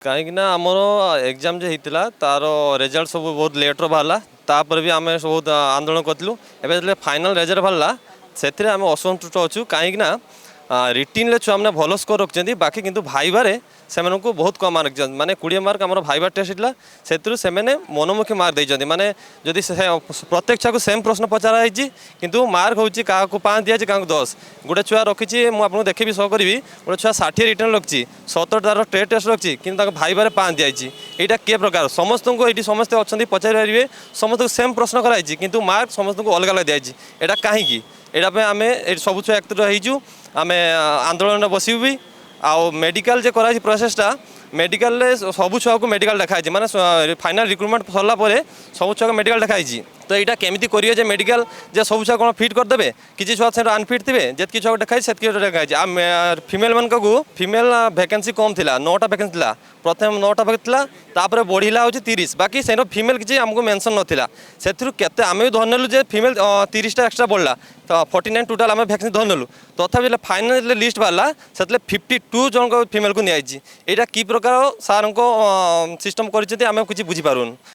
कहीं आमर एग्जाम जो होता तार रिजल्ट सब बहुत लेट्र बाहर तापर भी आम बहुत आंदोलन करूँ एवं फाइनाल रिजल्ट बाहर से आम असंतुष्ट अच्छु कहीं रिटिन छुआ मैंने भल स्कोर रखिंट बाकी किंतु भाइबारे से बहुत कम मार्क दिखते माने 20 मार्क आम भाइबा टेस्ट होता से मनमुखी मार्क देते माने जदि प्रत्येक छुआ को सेम प्रश्न पचराई किंतु मार्क हूँ क्या 5 दिखाई क्या 10 गोटे छुआ रखी मुझे देखी सह करी गोटे छुआ 60 रिटर्न रखी 70 तार ट्रेड टेस्ट रखी कि भाइबारे 5 दिखाई यहाँ के प्रकार समस्त को ये समस्ते अच्छा पचारि पारे समस्त को सेम प्रश्न कराई किंतु मार्क समस्त को अलग अलग दिखाई यहाँ कहीं यहाँ आम सब छुआ एकत्र हो आम आंदोलन बसबू भी आउ मेडिकल जे कराई प्रोसेसटा मेडिकल सबू छुआ को मेडिकल देखाई माने फाइनाल रिक्रुटमेंट सरला सब छुआ को मेडिकल देखाई तो यहाँ केमी करेंगे मेडिकल जे सब छुआ कौन फिट करदे किसी छुआ से अनफिट थे जितकी छुआ देखाई से देखाई फिमेल मान फिमेल भैकेंसी कम थी 9टा भैकेंसी थी प्रथम 9टा भैकेंसी बढ़ला हूँ 30 बाकी से फिमेल किसी आमको मेंशन नाला से आम भी धरनेलु जे फिमेल 30टा एक्सट्रा बढ़ला तो 49 टोटाल आम भैकेंसी धरनेलु तथापि फाइनाल लिस्ट बाहर से 52 जन फिमेल को नियाई यहाँ कि प्रकार सार सिस्टम कर किसी बुझीपारूँ